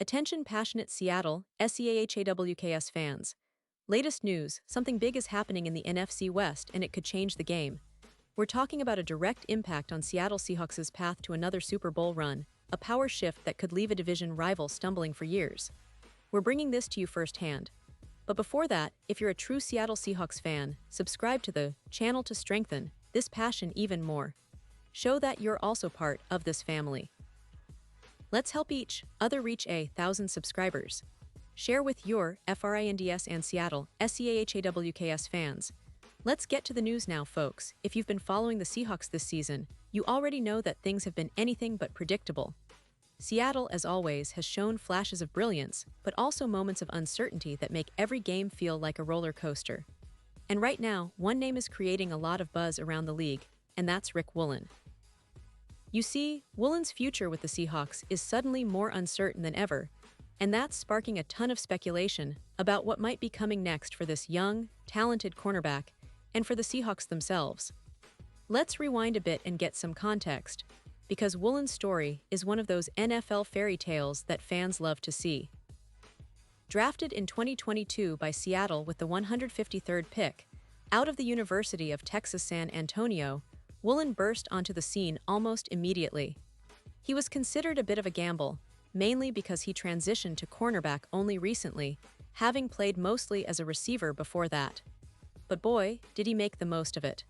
Attention passionate Seattle, SEAHAWKS fans. Latest news, something big is happening in the NFC West and it could change the game. We're talking about a direct impact on Seattle Seahawks' path to another Super Bowl run, a power shift that could leave a division rival stumbling for years. We're bringing this to you firsthand. But before that, if you're a true Seattle Seahawks fan, subscribe to the channel to strengthen this passion even more. Show that you're also part of this family. Let's help each other reach 1,000 subscribers. Share with your FRINDS and Seattle SEAHAWKS fans. Let's get to the news now, folks. If you've been following the Seahawks this season, you already know that things have been anything but predictable. Seattle, as always, has shown flashes of brilliance, but also moments of uncertainty that make every game feel like a roller coaster. And right now, one name is creating a lot of buzz around the league, and that's Woolen. You see, Woolen's future with the Seahawks is suddenly more uncertain than ever, and that's sparking a ton of speculation about what might be coming next for this young, talented cornerback and for the Seahawks themselves. Let's rewind a bit and get some context, because Woolen's story is one of those NFL fairy tales that fans love to see. Drafted in 2022 by Seattle with the 153rd pick, out of the University of Texas San Antonio, Woolen burst onto the scene almost immediately. He was considered a bit of a gamble, mainly because he transitioned to cornerback only recently, having played mostly as a receiver before that. But boy, did he make the most of it.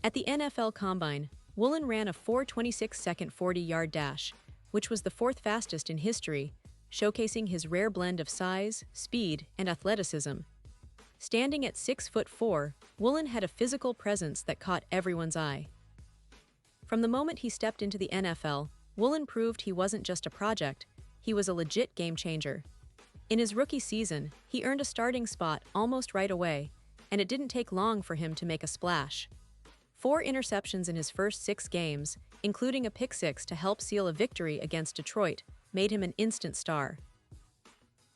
At the NFL Combine, Woolen ran a 4.26-second 40-yard dash, which was the fourth fastest in history, showcasing his rare blend of size, speed, and athleticism. Standing at 6'4", Woolen had a physical presence that caught everyone's eye. From the moment he stepped into the NFL, Woolen proved he wasn't just a project, he was a legit game changer. In his rookie season, he earned a starting spot almost right away, and it didn't take long for him to make a splash. 4 interceptions in his first 6 games, including a pick-six to help seal a victory against Detroit, made him an instant star.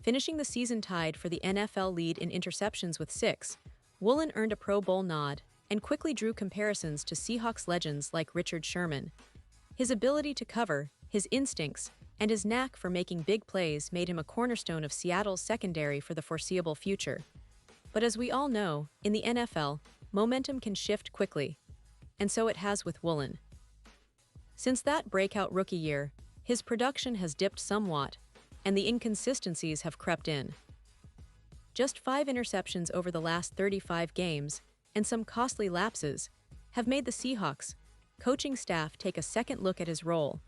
Finishing the season tied for the NFL lead in interceptions with 6, Woolen earned a Pro Bowl nod and quickly drew comparisons to Seahawks legends like Richard Sherman. His ability to cover, his instincts, and his knack for making big plays made him a cornerstone of Seattle's secondary for the foreseeable future. But as we all know, in the NFL, momentum can shift quickly, and so it has with Woolen. Since that breakout rookie year, his production has dipped somewhat, and the inconsistencies have crept in. Just 5 interceptions over the last 35 games, and some costly lapses, have made the Seahawks coaching staff take a second look at his role.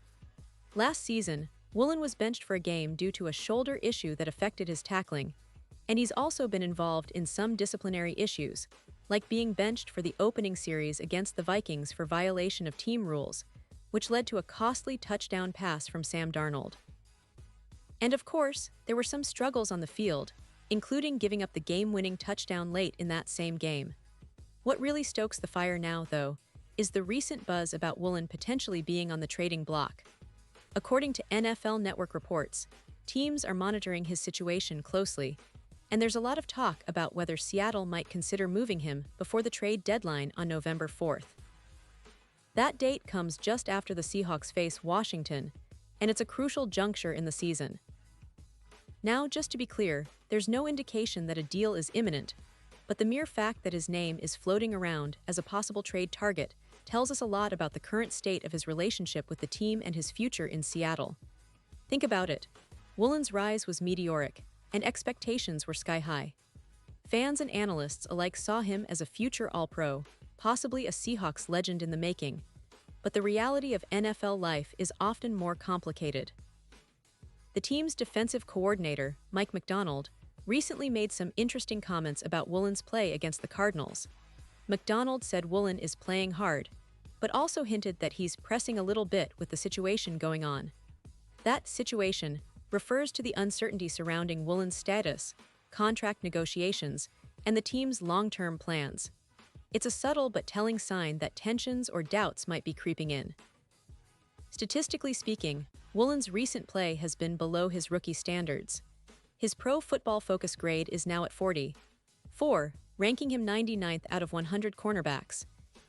Last season, Woolen was benched for a game due to a shoulder issue that affected his tackling, and he's also been involved in some disciplinary issues, like being benched for the opening series against the Vikings for violation of team rules, which led to a costly touchdown pass from Sam Darnold. And of course, there were some struggles on the field, including giving up the game-winning touchdown late in that same game. What really stokes the fire now, though, is the recent buzz about Woolen potentially being on the trading block. According to NFL Network reports, teams are monitoring his situation closely, and there's a lot of talk about whether Seattle might consider moving him before the trade deadline on November 4th. That date comes just after the Seahawks face Washington, and it's a crucial juncture in the season. Now, just to be clear, there's no indication that a deal is imminent, but the mere fact that his name is floating around as a possible trade target tells us a lot about the current state of his relationship with the team and his future in Seattle. Think about it. Woolen's rise was meteoric, and expectations were sky-high. Fans and analysts alike saw him as a future All-Pro, possibly a Seahawks legend in the making. But the reality of NFL life is often more complicated. The team's defensive coordinator, Mike McDonald, recently made some interesting comments about Woolen's play against the Cardinals. McDonald said Woolen is playing hard, but also hinted that he's pressing a little bit with the situation going on. That situation refers to the uncertainty surrounding Woolen's status, contract negotiations, and the team's long-term plans. It's a subtle but telling sign that tensions or doubts might be creeping in. Statistically speaking, Woolen's recent play has been below his rookie standards. His Pro Football Focus grade is now at 44, ranking him 99th out of 100 cornerbacks.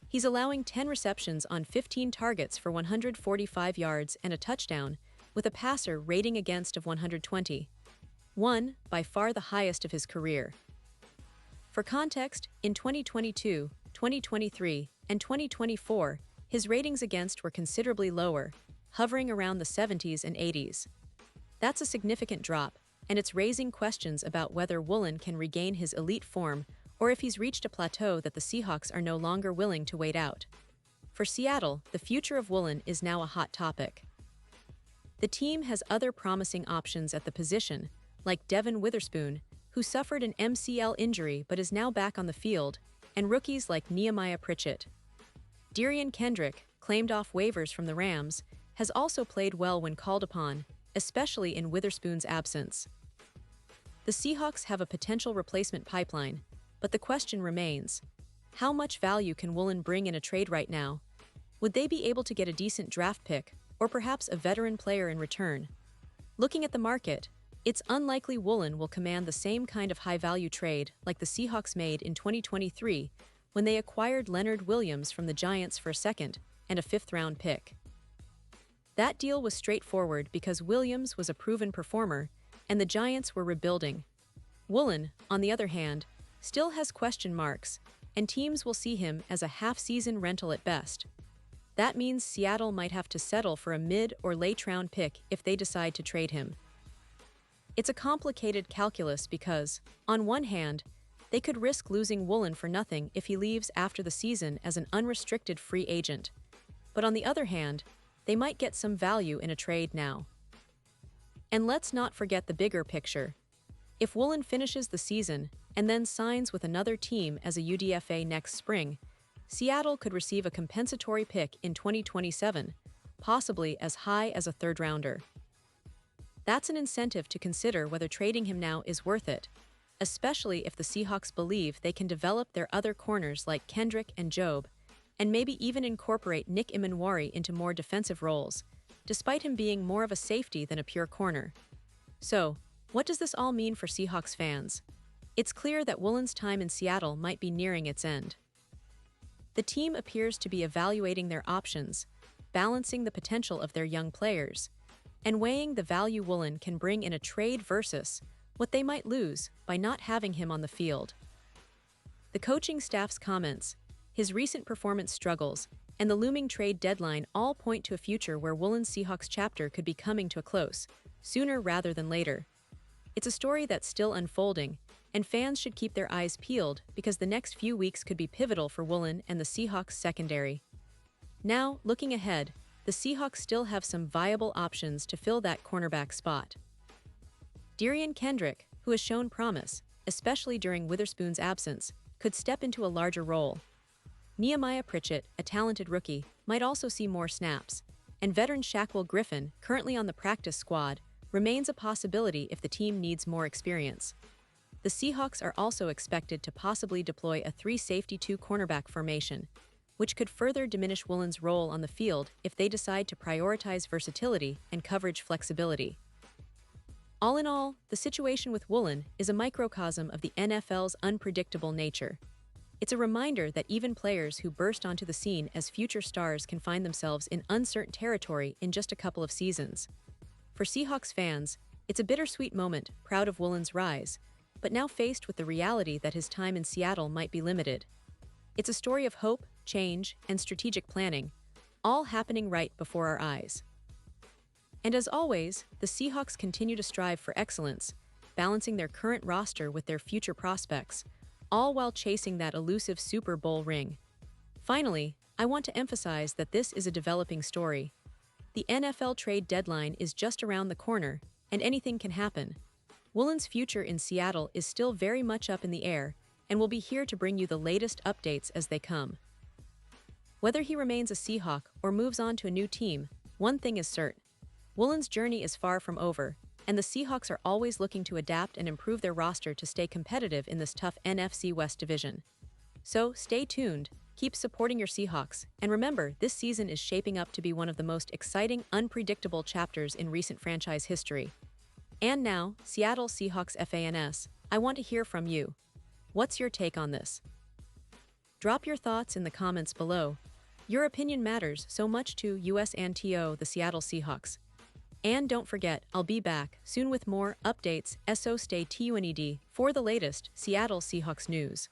He's allowing 10 receptions on 15 targets for 145 yards and a touchdown, with a passer rating against of 120, by far the highest of his career. For context, in 2022, 2023, and 2024, his ratings against were considerably lower, hovering around the 70s and 80s. That's a significant drop, and it's raising questions about whether Woolen can regain his elite form or if he's reached a plateau that the Seahawks are no longer willing to wait out. For Seattle, the future of Woolen is now a hot topic. The team has other promising options at the position, like Devin Witherspoon, who suffered an MCL injury but is now back on the field, and rookies like Nehemiah Pritchett. Derion Kendrick, claimed off waivers from the Rams, has also played well when called upon, especially in Witherspoon's absence. The Seahawks have a potential replacement pipeline, but the question remains, how much value can Woolen bring in a trade right now? Would they be able to get a decent draft pick, or perhaps a veteran player in return? Looking at the market, it's unlikely Woolen will command the same kind of high-value trade like the Seahawks made in 2023 when they acquired Leonard Williams from the Giants for a second and a fifth-round pick. That deal was straightforward because Williams was a proven performer and the Giants were rebuilding. Woolen, on the other hand, still has question marks, and teams will see him as a half-season rental at best. That means Seattle might have to settle for a mid- or late-round pick if they decide to trade him. It's a complicated calculus because, on one hand, they could risk losing Woolen for nothing if he leaves after the season as an unrestricted free agent. But on the other hand, they might get some value in a trade now. And let's not forget the bigger picture. If Woolen finishes the season and then signs with another team as a UDFA next spring, Seattle could receive a compensatory pick in 2027, possibly as high as a third-rounder. That's an incentive to consider whether trading him now is worth it, especially if the Seahawks believe they can develop their other corners like Kendrick and Job, and maybe even incorporate Nick Imanwari into more defensive roles, despite him being more of a safety than a pure corner. So, what does this all mean for Seahawks fans? It's clear that Woolen's time in Seattle might be nearing its end. The team appears to be evaluating their options, balancing the potential of their young players, and weighing the value Woolen can bring in a trade versus what they might lose by not having him on the field. The coaching staff's comments, his recent performance struggles, and the looming trade deadline all point to a future where Woolen's Seahawks chapter could be coming to a close, sooner rather than later. It's a story that's still unfolding, and fans should keep their eyes peeled because the next few weeks could be pivotal for Woolen and the Seahawks secondary. Now, looking ahead, the Seahawks still have some viable options to fill that cornerback spot. Derion Kendrick, who has shown promise, especially during Witherspoon's absence, could step into a larger role. Nehemiah Pritchett, a talented rookie, might also see more snaps, and veteran Shaquille Griffin, currently on the practice squad, remains a possibility if the team needs more experience. The Seahawks are also expected to possibly deploy a 3-safety-2 cornerback formation, which could further diminish Woolen's role on the field if they decide to prioritize versatility and coverage flexibility. All in all, the situation with Woolen is a microcosm of the NFL's unpredictable nature. It's a reminder that even players who burst onto the scene as future stars can find themselves in uncertain territory in just a couple of seasons. For Seahawks fans, it's a bittersweet moment, proud of Woolen's rise, but now faced with the reality that his time in Seattle might be limited. It's a story of hope, change, and strategic planning, all happening right before our eyes. And as always, the Seahawks continue to strive for excellence, balancing their current roster with their future prospects, all while chasing that elusive Super Bowl ring. Finally, I want to emphasize that this is a developing story. The NFL trade deadline is just around the corner, and anything can happen. Woolen's future in Seattle is still very much up in the air, and we'll be here to bring you the latest updates as they come. Whether he remains a Seahawk or moves on to a new team, one thing is certain. Woolen's journey is far from over, and the Seahawks are always looking to adapt and improve their roster to stay competitive in this tough NFC West division. So, stay tuned, keep supporting your Seahawks, and remember, this season is shaping up to be one of the most exciting, unpredictable chapters in recent franchise history. And now, Seattle Seahawks fans, I want to hear from you. What's your take on this? Drop your thoughts in the comments below. Your opinion matters so much to us and the Seattle Seahawks. And don't forget, I'll be back soon with more updates, so stay tuned for the latest Seattle Seahawks news.